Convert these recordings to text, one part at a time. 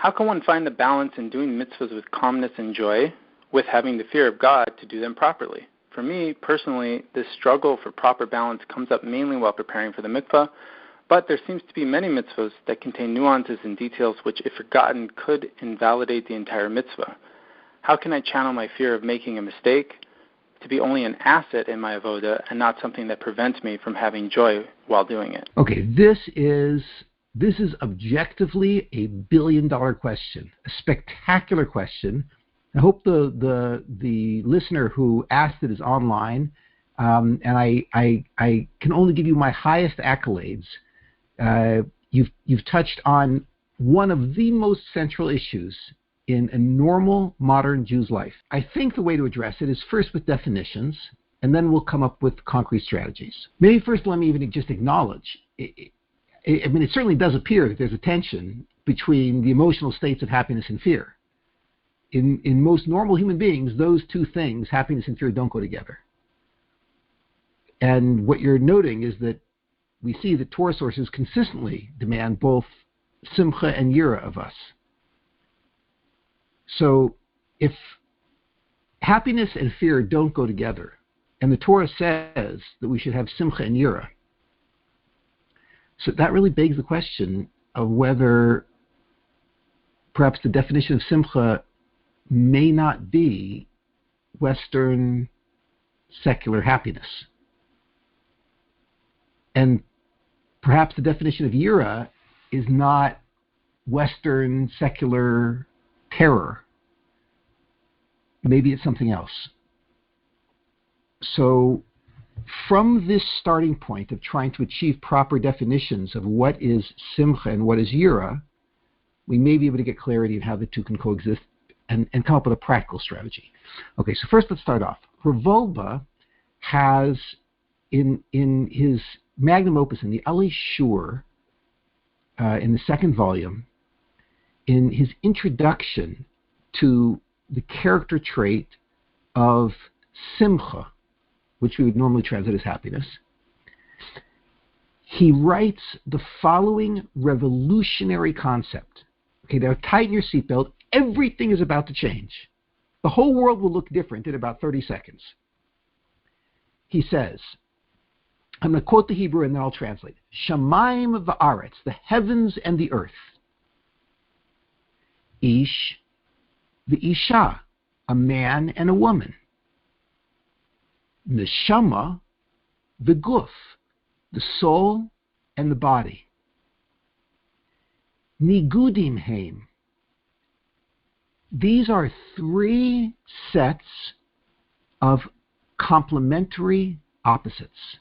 How can one find the balance in doing mitzvahs with calmness and joy, with having the fear of God to do them properly? For me, personally, this struggle for proper balance comes up mainly while preparing for the mikvah, but there seems to be many mitzvahs that contain nuances and details which, if forgotten, could invalidate the entire mitzvah. How can I channel my fear of making a mistake to be only an asset in my Avodah and not something that prevents me from having joy while doing it? Okay, this is objectively a billion-dollar question, a spectacular question. I hope the listener who asked it is online, and I can only give you my highest accolades. You've touched on one of the most central issues in a normal modern Jew's life. I think the way to address it is first with definitions, and then we'll come up with concrete strategies. Maybe first let me even just acknowledge, it certainly does appear that there's a tension between the emotional states of happiness and fear. In most normal human beings, those two things, happiness and fear, don't go together. And what you're noting is that we see that Torah sources consistently demand both simcha and yira of us. So if happiness and fear don't go together, and the Torah says that we should have simcha and yira, so that really begs the question of whether perhaps the definition of simcha may not be Western secular happiness. And perhaps the definition of yira is not Western secular terror. Maybe it's something else. So from this starting point of trying to achieve proper definitions of what is simcha and what is yira, we may be able to get clarity of how the two can coexist and come up with a practical strategy. Okay, so first let's start off. Ravolba has, in his magnum opus, in the Ali Shur, in the second volume, in his introduction to the character trait of simcha, which we would normally translate as happiness, he writes the following revolutionary concept. Okay, now tighten your seatbelt. Everything is about to change. The whole world will look different in about 30 seconds. He says, I'm going to quote the Hebrew and then I'll translate. Shamayim va'aretz, the heavens and the earth. Ish v'isha, a man and a woman. Neshama v'guf, the soul and the body. Nigudim heim. These are three sets of complementary opposites.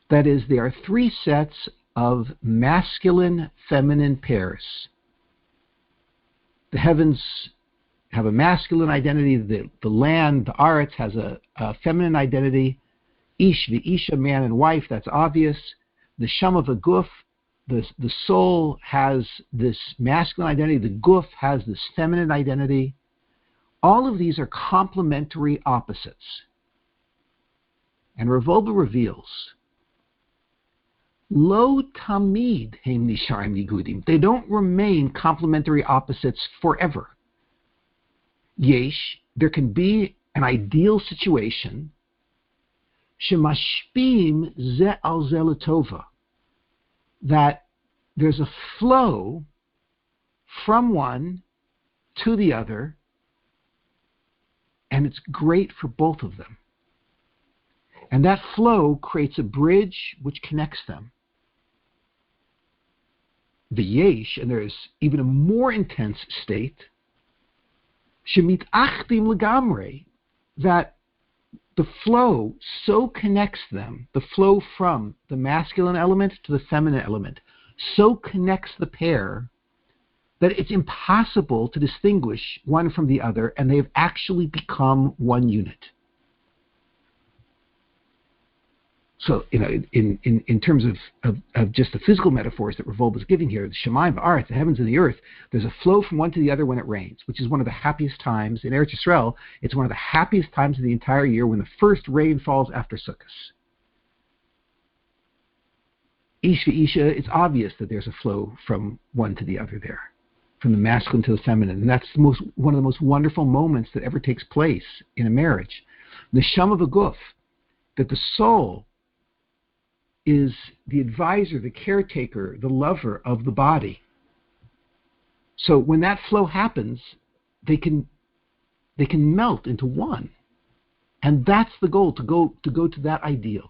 That is, there are three sets of masculine-feminine pairs. The heavens have a masculine identity. The land, the aretz, has a feminine identity. Ish, v'isha, man and wife, that's obvious. The shama v'guf, the soul has this masculine identity. The guf has this feminine identity. All of these are complementary opposites. And Ravolba reveals, Lo tamid heim nisharim nigudim. They don't remain complementary opposites forever. Yesh, there can be an ideal situation, shemashpim ze al ze l'tova, that there's a flow from one to the other, and it's great for both of them. And that flow creates a bridge which connects them. The yesh, and there's even a more intense state, shemit achtim legamre, that the flow so connects them, the flow from the masculine element to the feminine element, so connects the pair that it's impossible to distinguish one from the other, and they've actually become one unit. So, in terms of just the physical metaphors that Ravolba is giving here, the Shemayim v'aretz, the heavens and the earth, there's a flow from one to the other when it rains, which is one of the happiest times. In Eretz Yisrael, it's one of the happiest times of the entire year when the first rain falls after Sukkot. Ish v'isha, it's obvious that there's a flow from one to the other there. from the masculine to the feminine. And that's one of the most wonderful moments that ever takes place in a marriage. The neshama v'guf, that the soul is the advisor, the caretaker, the lover of the body. So when that flow happens, they can melt into one. And that's the goal, to go to that ideal.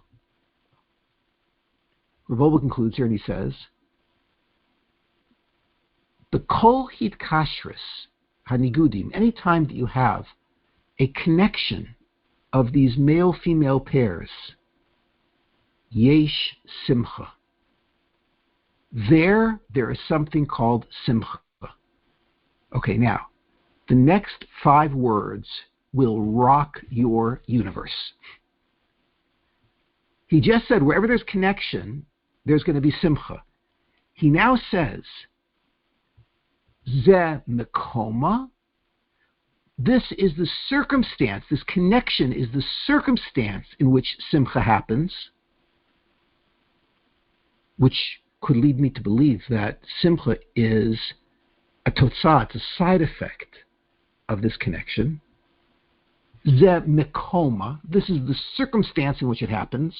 Rabbi concludes here and he says, the kol hitkashrus hanigudim, anytime that you have a connection of these male-female pairs, yesh simcha. There is something called simcha. Okay, now, the next 5 words will rock your universe. He just said wherever there's connection, there's going to be simcha. He now says, ze mekoma, this is the circumstance, this connection is the circumstance in which simcha happens, which could lead me to believe that simcha is a totzah, it's a side effect of this connection. Ze mekoma, this is the circumstance in which it happens.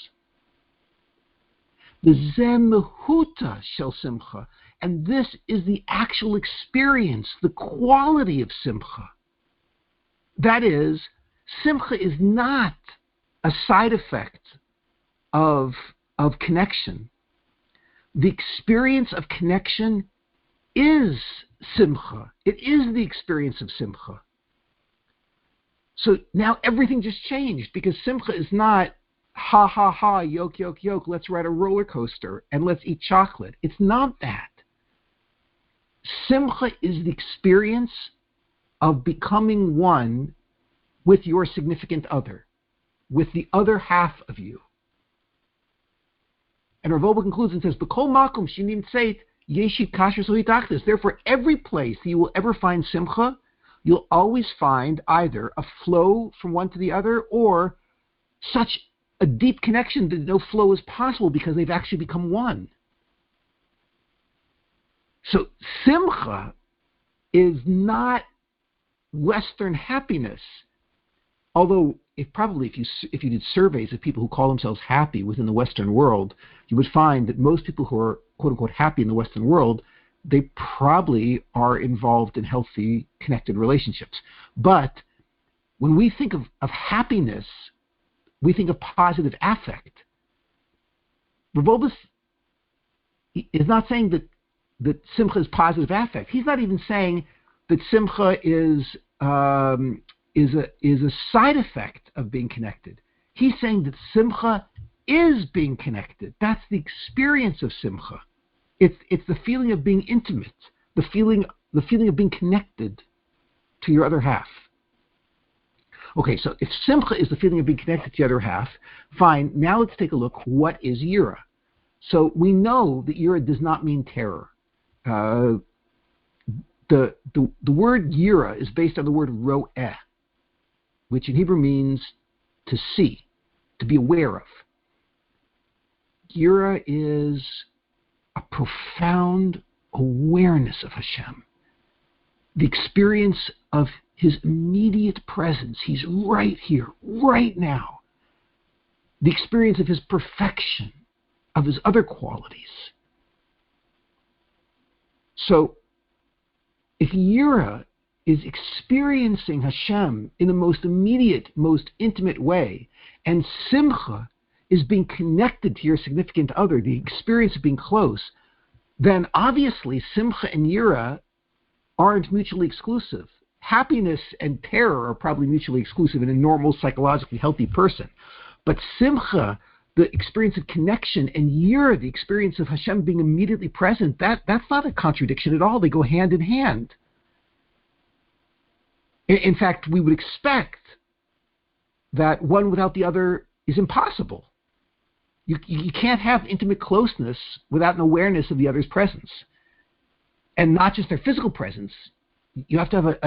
The ze mehuta shel simcha, and this is the actual experience, the quality of simcha. That is, simcha is not a side effect of connection. The experience of connection is simcha. It is the experience of simcha. So now everything just changed, because simcha is not ha ha ha, yoke, yoke, yoke, let's ride a roller coaster and let's eat chocolate. It's not that. Simcha is the experience of becoming one with your significant other, with the other half of you. And Rav Oba concludes and says, B'kol makom shenim tzeit yeshit kashrus u'hitaktis. Therefore, every place that you will ever find simcha, you'll always find either a flow from one to the other or such a deep connection that no flow is possible because they've actually become one. So simcha is not Western happiness. Although if you did surveys of people who call themselves happy within the Western world, you would find that most people who are quote-unquote happy in the Western world, they probably are involved in healthy, connected relationships. But when we think of happiness, we think of positive affect. Rav is not saying that simcha is positive affect. He's not even saying that simcha is a side effect of being connected. He's saying that simcha is being connected. That's the experience of simcha. It's the feeling of being intimate, the feeling of being connected to your other half. Okay, so if simcha is the feeling of being connected to the other half, fine. Now let's take a look. What is yira? So we know that yira does not mean terror. The word yira is based on the word ro'eh, which in Hebrew means to see, to be aware of. Yira is a profound awareness of Hashem, the experience of His immediate presence. He's right here, right now. The experience of His perfection, of His other qualities. So, if Yira is experiencing Hashem in the most immediate, most intimate way, and Simcha is being connected to your significant other, the experience of being close, then obviously Simcha and Yira aren't mutually exclusive. Happiness and terror are probably mutually exclusive in a normal, psychologically healthy person. But Simcha, the experience of connection, and Yira, the experience of Hashem being immediately present, that's not a contradiction at all. They go hand in hand. In fact, we would expect that one without the other is impossible. You can't have intimate closeness without an awareness of the other's presence. And not just their physical presence. You have to have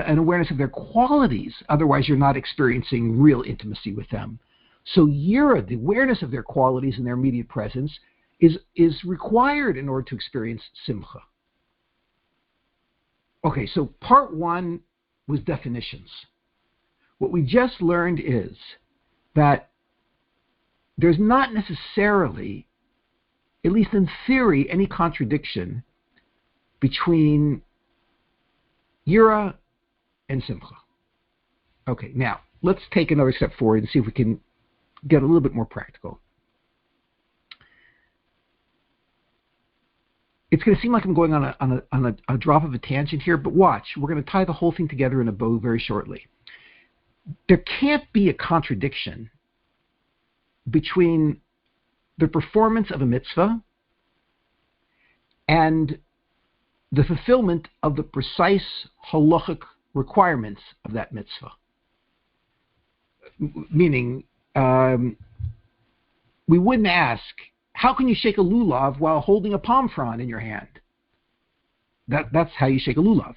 an awareness of their qualities. Otherwise, you're not experiencing real intimacy with them. So Yira, the awareness of their qualities and their immediate presence, is required in order to experience Simcha. Okay, so part one was definitions. What we just learned is that there's not necessarily, at least in theory, any contradiction between yira and simcha. Okay, now let's take another step forward and see if we can get a little bit more practical. It's going to seem like I'm going on a drop of a tangent here, but watch. We're going to tie the whole thing together in a bow very shortly. There can't be a contradiction between the performance of a mitzvah and the fulfillment of the precise halachic requirements of that mitzvah. Meaning, we wouldn't ask, how can you shake a lulav while holding a palm frond in your hand? That's how you shake a lulav.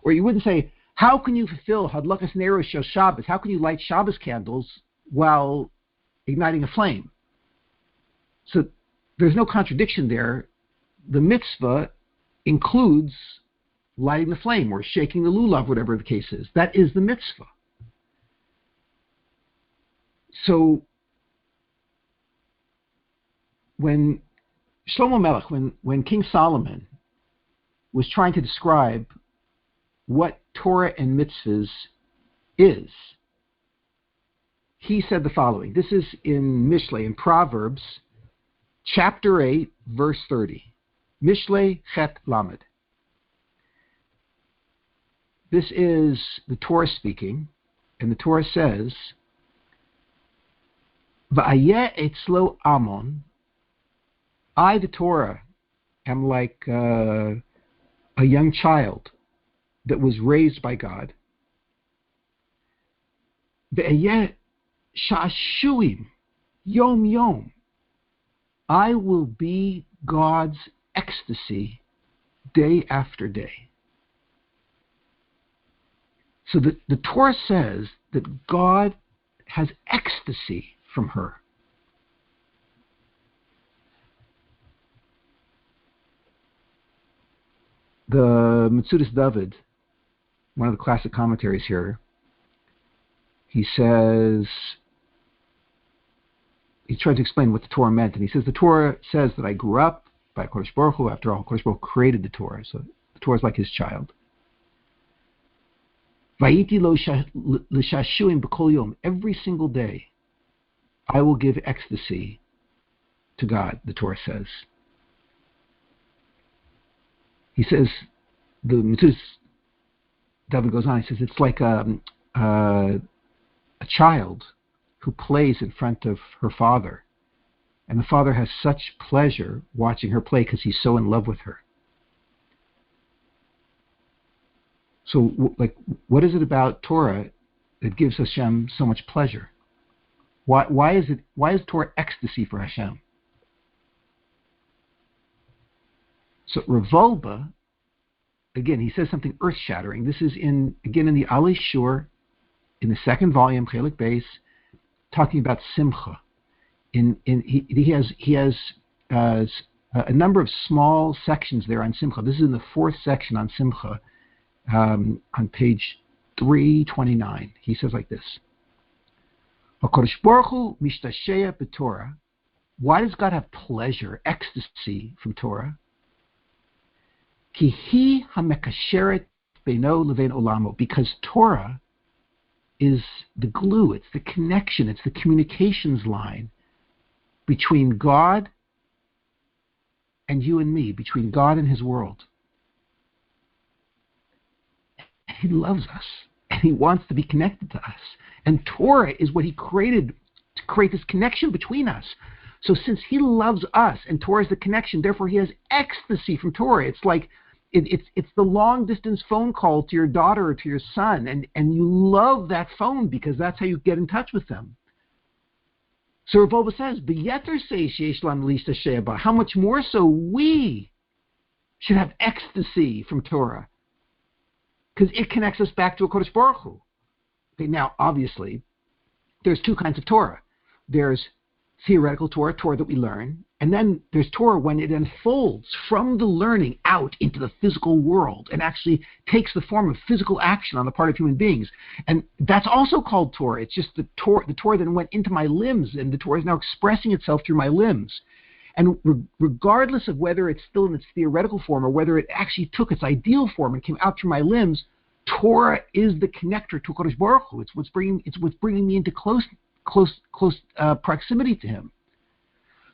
Or you wouldn't say, how can you fulfill hadlakas neiros shel Shabbos? How can you light Shabbos candles while igniting a flame? So there's no contradiction there. The mitzvah includes lighting the flame or shaking the lulav, whatever the case is. That is the mitzvah. So when Shlomo Melech, when King Solomon was trying to describe what Torah and mitzvahs is, he said the following. This is in Mishlei, in Proverbs, chapter 8, verse 30. Mishlei Chet Lamed. This is the Torah speaking, and the Torah says, Va'ayeh etzlo Amon, I, the Torah, am like a young child that was raised by God. Ve'ayeh sha'ashuim yom yom, I will be God's ecstasy day after day. So the Torah says that God has ecstasy from her. The Mitzvos David, one of the classic commentaries here, he says, he's trying to explain what the Torah meant, and he says, the Torah says that I grew up by Kodesh Baruch Hu. After all, Kodesh Baruch Hu created the Torah, so the Torah is like his child. Vayiti lo l'shashuim b'kol yom, every single day, I will give ecstasy to God, the Torah says. He says, the Mitzvos David goes on, he says, it's like a child who plays in front of her father, and the father has such pleasure watching her play because he's so in love with her. So, like, what is it about Torah that gives Hashem so much pleasure? Why is Torah ecstasy for Hashem? So Rav Wolbe, again, he says something earth-shattering. This is in the Ali Shur, in the second volume, Chelik Beis, talking about Simcha. He has a number of small sections there on Simcha. This is in the fourth section on Simcha, on page 329. He says like this: HaKadosh Baruch Hu mishtashea b'Torah. Why does God have pleasure, ecstasy from Torah? Ki hi hamekasheret beino levein olamo. Because Torah is the glue, it's the connection, it's the communications line between God and you and me, between God and His world. He loves us, and He wants to be connected to us. And Torah is what He created to create this connection between us. So since He loves us, and Torah is the connection, therefore He has ecstasy from Torah. It's like it's the long-distance phone call to your daughter or to your son, and you love that phone because that's how you get in touch with them. So Rav Wolbe says, "B'yeter seish yesh lan l'ishtasheh ba." How much more so we should have ecstasy from Torah, because it connects us back to a Kodesh Baruch Hu. Okay, now, obviously, there's two kinds of Torah. There's theoretical Torah, Torah that we learn, and then there's Torah when it unfolds from the learning out into the physical world and actually takes the form of physical action on the part of human beings. And that's also called Torah. It's just the Torah that went into my limbs, and the Torah is now expressing itself through my limbs. And regardless of whether it's still in its theoretical form or whether it actually took its ideal form and came out through my limbs, Torah is the connector to Kodesh Baruch Hu. It's what's bringing me into close proximity to Him.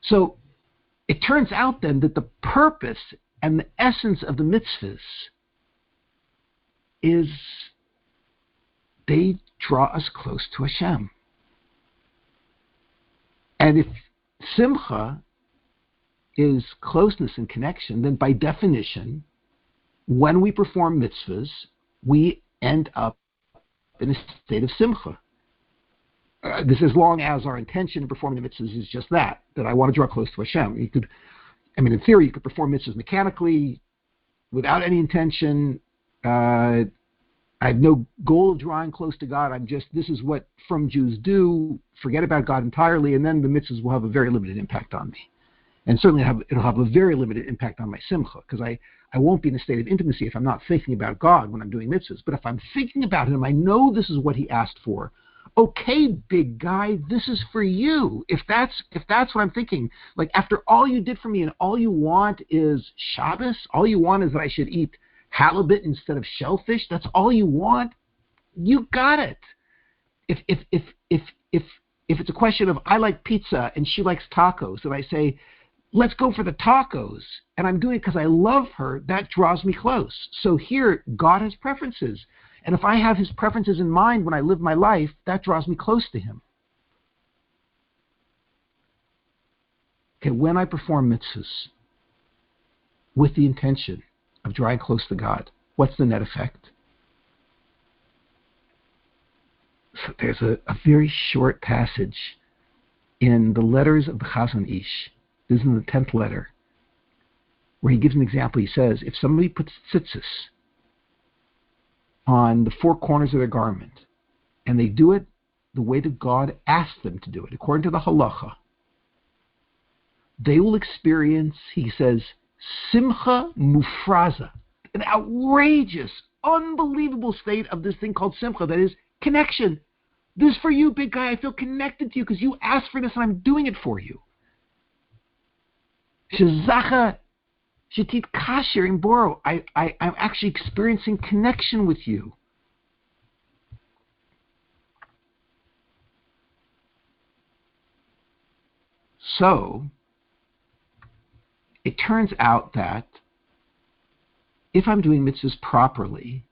So it turns out then that the purpose and the essence of the mitzvahs is they draw us close to Hashem. And if simcha is closeness and connection, then by definition, when we perform mitzvahs, we end up in a state of simcha. This as long as our intention in performing the mitzvahs is just that I want to draw close to Hashem. In theory, you could perform mitzvahs mechanically without any intention. I have no goal of drawing close to God. This is what from Jews do. Forget about God entirely, and then the mitzvahs will have a very limited impact on me. And certainly it'll have a very limited impact on my simcha, because I won't be in a state of intimacy if I'm not thinking about God when I'm doing mitzvahs. But if I'm thinking about Him, I know this is what He asked for. Okay, big guy, this is for you. If that's what I'm thinking, like after all you did for me and all you want is Shabbos, all you want is that I should eat halibut instead of shellfish, that's all you want, you got it. If it's a question of I like pizza and she likes tacos, and I say, let's go for the tacos, and I'm doing it because I love her, that draws me close. So here, God has preferences. And if I have His preferences in mind when I live my life, that draws me close to Him. Okay, when I perform mitzvahs with the intention of drawing close to God, what's the net effect? So there's a very short passage in the letters of the Chazon Ish. This is in the 10th letter, where he gives an example. He says, if somebody puts tzitzis on the four corners of their garment, and they do it the way that God asked them to do it, according to the halacha, they will experience, he says, simcha mufraza, an outrageous, unbelievable state of this thing called simcha, that is connection. This is for you, big guy. I feel connected to you because you asked for this and I'm doing it for you. Shezacha shetit kasher in boro. I'm actually experiencing connection with you. So, it turns out that if I'm doing mitzvahs properly,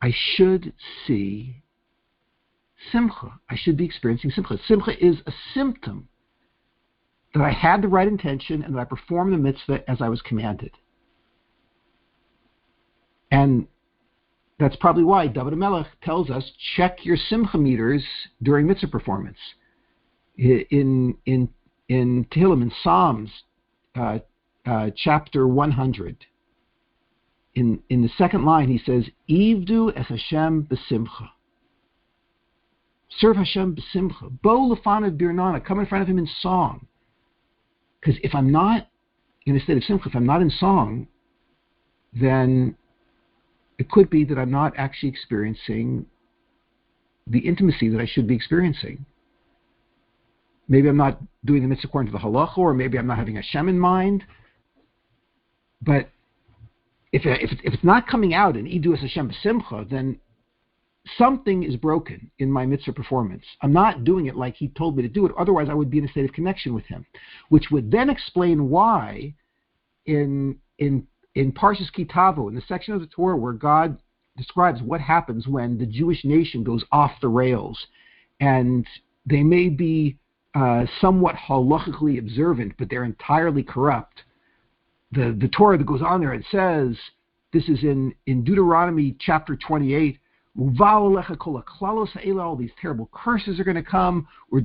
I should see simcha. I should be experiencing simcha. Simcha is a symptom that I had the right intention and that I performed the mitzvah as I was commanded. And that's probably why David HaMelech tells us, check your simcha meters during mitzvah performance. In Tehillim, in Psalms, chapter 100, in the second line, he says, Ivdu es Hashem b'simcha. Serve Hashem b'simcha. Bo lefanav birnana. Come in front of Him in song. Because if I'm not in a state of simcha, if I'm not in song, then it could be that I'm not actually experiencing the intimacy that I should be experiencing. Maybe I'm not doing the mitzvah according to the halacha, or maybe I'm not having Hashem in mind. But if it's not coming out in Idu es Hashem b'simcha, then something is broken in my mitzvah performance. I'm not doing it like He told me to do it. Otherwise, I would be in a state of connection with Him, which would then explain why in Parshas Ki Tavo, in the section of the Torah where God describes what happens when the Jewish nation goes off the rails, and they may be somewhat halachically observant, but they're entirely corrupt. The Torah that goes on there, it says, this is in Deuteronomy chapter 28, all these terrible curses are going to come. They're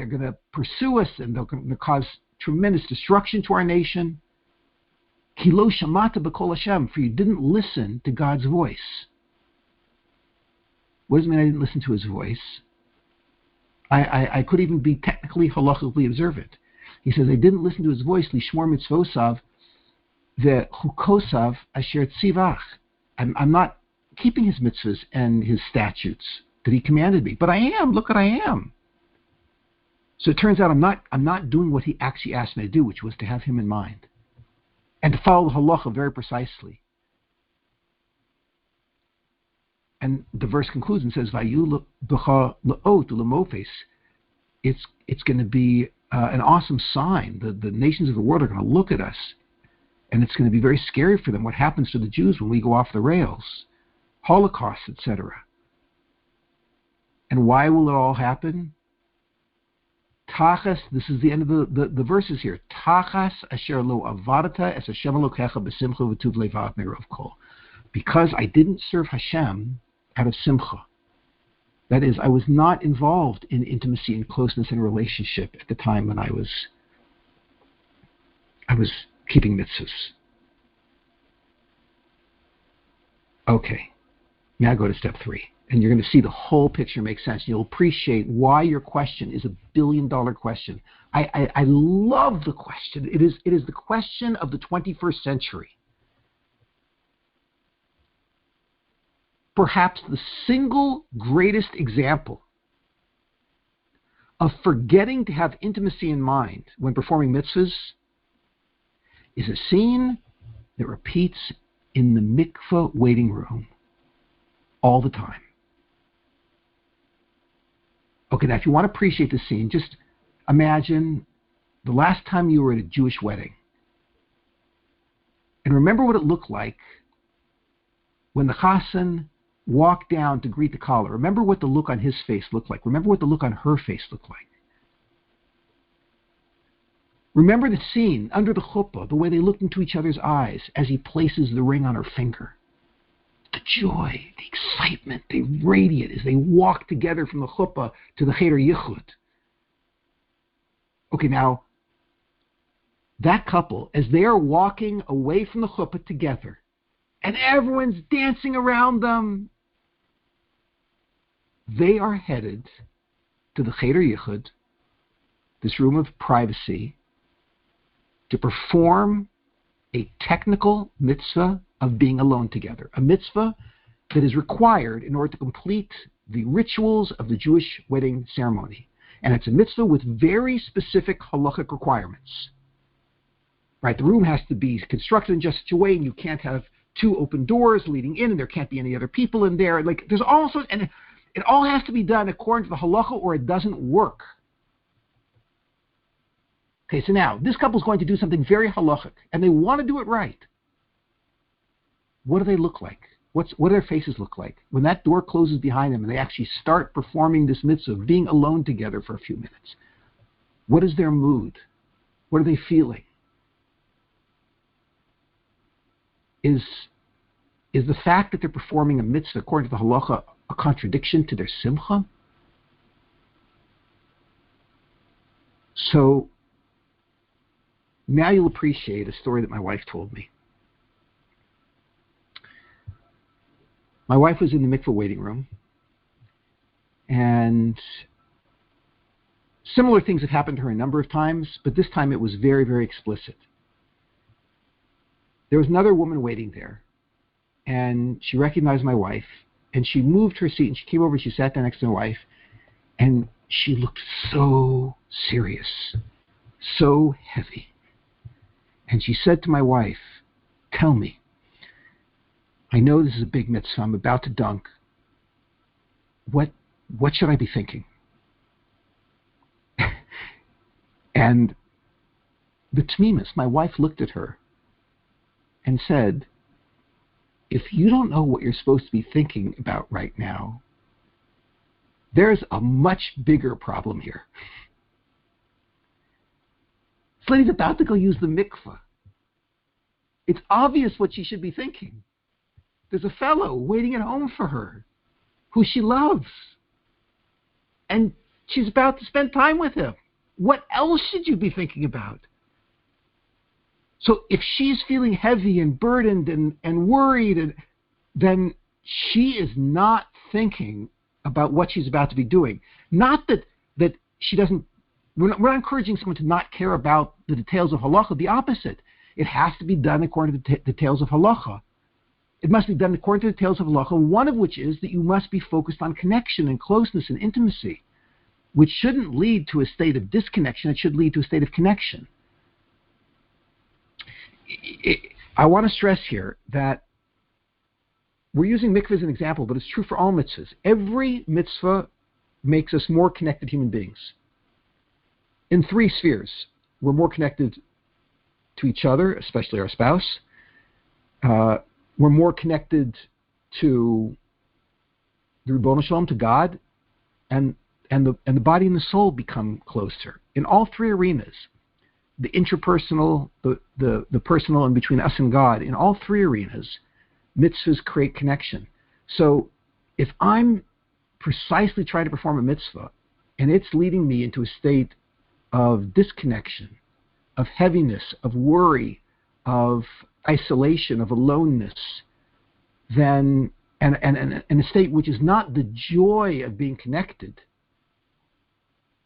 going to pursue us, and they're going to cause tremendous destruction to our nation. For you didn't listen to God's voice. What does it mean I didn't listen to his voice? I could even be technically halachically observant. He says, I didn't listen to his voice, lishmor mitzvosav vechukosav asher tzivach. I'm not keeping his mitzvahs and his statutes that he commanded me, but I am. Look what I am. So it turns out I'm not doing what he actually asked me to do, which was to have him in mind and to follow the halacha very precisely. And the verse concludes and says, "Vayu b'cha la'ot u'lemofes." It's going to be an awesome sign. The nations of the world are going to look at us, and it's going to be very scary for them. What happens to the Jews when we go off the rails? Holocaust, etc. And why will it all happen? Tachas. This is the end of the verses here. Tachas asher lo avadata es Hashem Elokecha b'simcha v'tuv levav merov kol. Because I didn't serve Hashem out of simcha. That is, I was not involved in intimacy and closeness and relationship at the time when I was keeping mitzvahs. Okay, now go to step 3. And you're going to see the whole picture make sense. You'll appreciate why your question is $1 billion question. I love the question. It is the question of the 21st century. Perhaps the single greatest example of forgetting to have intimacy in mind when performing mitzvahs is a scene that repeats in the mikvah waiting room all the time. Okay, now if you want to appreciate the scene, just imagine the last time you were at a Jewish wedding. And remember what it looked like when the chassan walked down to greet the caller. Remember what the look on his face looked like. Remember what the look on her face looked like. Remember the scene under the chuppah, the way they looked into each other's eyes as he places the ring on her finger. The joy, the excitement, they radiate as they walk together from the chuppah to the cheder yichud. Okay, now, that couple, as they are walking away from the chuppah together, and everyone's dancing around them, they are headed to the cheder yichud, this room of privacy, to perform a technical mitzvah of being alone together, a mitzvah that is required in order to complete the rituals of the Jewish wedding ceremony. And it's a mitzvah with very specific halachic requirements. Right? The room has to be constructed in just such a way, and you can't have 2 open doors leading in, and there can't be any other people in there. Like, there's all sorts, and it all has to be done according to the halacha, or it doesn't work. Okay, so now, this couple is going to do something very halachic, and they want to do it right. What do they look like? What do their faces look like? When that door closes behind them and they actually start performing this mitzvah of being alone together for a few minutes, what is their mood? What are they feeling? Is the fact that they're performing a mitzvah according to the halacha a contradiction to their simcha? So now you'll appreciate a story that my wife told me. My wife was in the mikvah waiting room, and similar things have happened to her a number of times, but this time it was very, very explicit. There was another woman waiting there, and she recognized my wife, and she moved her seat, and she came over, and she sat down next to my wife, and she looked so serious, so heavy. And she said to my wife, "Tell me, I know this is a big mitzvah. I'm about to dunk. What should I be thinking?" And the tmimus, my wife looked at her and said, "If you don't know what you're supposed to be thinking about right now, there's a much bigger problem here." This lady's about to go use the mikvah. It's obvious what she should be thinking. There's a fellow waiting at home for her who she loves, and she's about to spend time with him. What else should you be thinking about? So if she's feeling heavy and burdened and worried, then she is not thinking about what she's about to be doing. Not that she doesn't. We're not encouraging someone to not care about the details of halacha. The opposite. It has to be done according to the details of halacha. It must be done according to the details of halacha, one of which is that you must be focused on connection and closeness and intimacy, which shouldn't lead to a state of disconnection. It should lead to a state of connection. I want to stress here that we're using mikvah as an example, but it's true for all mitzvahs. Every mitzvah makes us more connected human beings. In 3 spheres, we're more connected to each other, especially our spouse. We're more connected to the Ribono Shalom, to God, and the body and the soul become closer. In all 3 arenas, the interpersonal, the personal, and between us and God, in all 3 arenas, mitzvahs create connection. So if I'm precisely trying to perform a mitzvah, and it's leading me into a state of disconnection, of heaviness, of worry, of isolation, of aloneness, then and a state which is not the joy of being connected,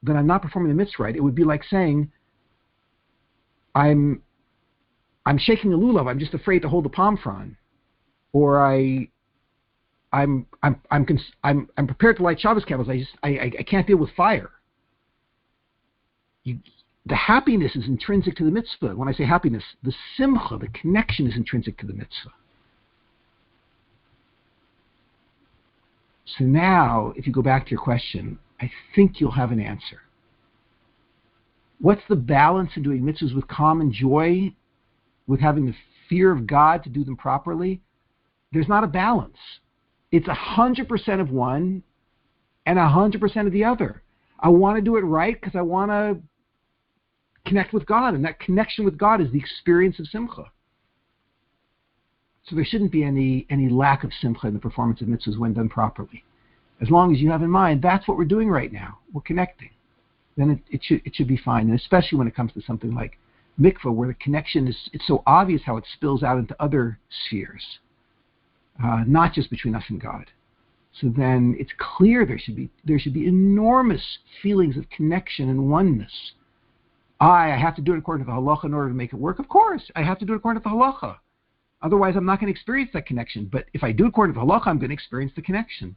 then I'm not performing the mitzvah right. It would be like saying, I'm shaking a lulav, I'm just afraid to hold the palm frond, or I'm prepared to light Shabbos candles. I can't deal with fire. The happiness is intrinsic to the mitzvah. When I say happiness, the simcha, the connection, is intrinsic to the mitzvah. So now, if you go back to your question, I think you'll have an answer. What's the balance in doing mitzvahs with calm and joy, with having the fear of God to do them properly? There's not a balance. It's 100% of one and 100% of the other. I want to do it right because I want to connect with God, and that connection with God is the experience of simcha. So there shouldn't be any lack of simcha in the performance of mitzvahs when done properly. As long as you have in mind that's what we're doing right now, we're connecting, then it should be fine. And especially when it comes to something like mikvah, where the connection it's so obvious how it spills out into other spheres, not just between us and God. So then it's clear there should be enormous feelings of connection and oneness. I have to do it according to the halacha in order to make it work. Of course, I have to do it according to the halacha. Otherwise, I'm not going to experience that connection. But if I do it according to the halacha, I'm going to experience the connection.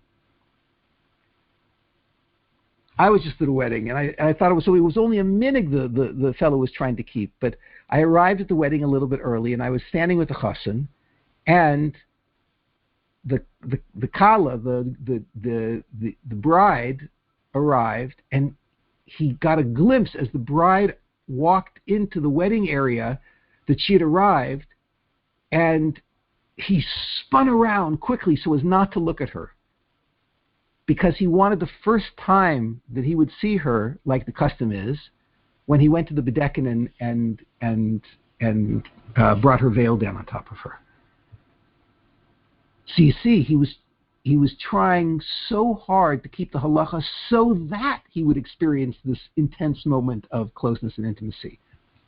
I was just at a wedding, and I thought it was only a minute the fellow was trying to keep. But I arrived at the wedding a little bit early, and I was standing with the chassan, and the kala, the bride, arrived, and he got a glimpse as the bride walked into the wedding area that she had arrived, and he spun around quickly so as not to look at her, because he wanted the first time that he would see her, like the custom is, when he went to the bedekin and brought her veil down on top of her. So you see, he was trying so hard to keep the halacha so that he would experience this intense moment of closeness and intimacy.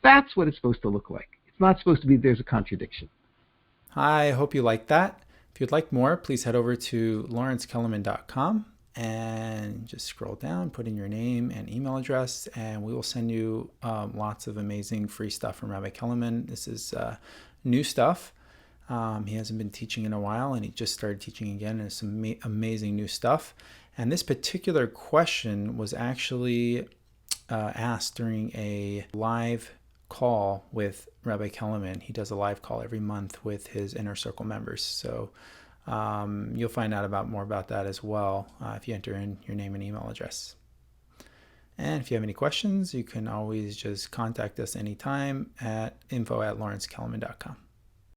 That's what it's supposed to look like. It's not supposed to be there's a contradiction. I hope you liked that. If you'd like more, please head over to LawrenceKelemen.com and just scroll down, put in your name and email address, and we will send you lots of amazing free stuff from Rabbi Kelemen. This is new stuff. He hasn't been teaching in a while, and he just started teaching again, and it's some amazing new stuff. And this particular question was actually asked during a live call with Rabbi Kelemen. He does a live call every month with his inner circle members. So you'll find out more about that as well if you enter in your name and email address. And if you have any questions, you can always just contact us anytime at info@LawrenceKelemen.com.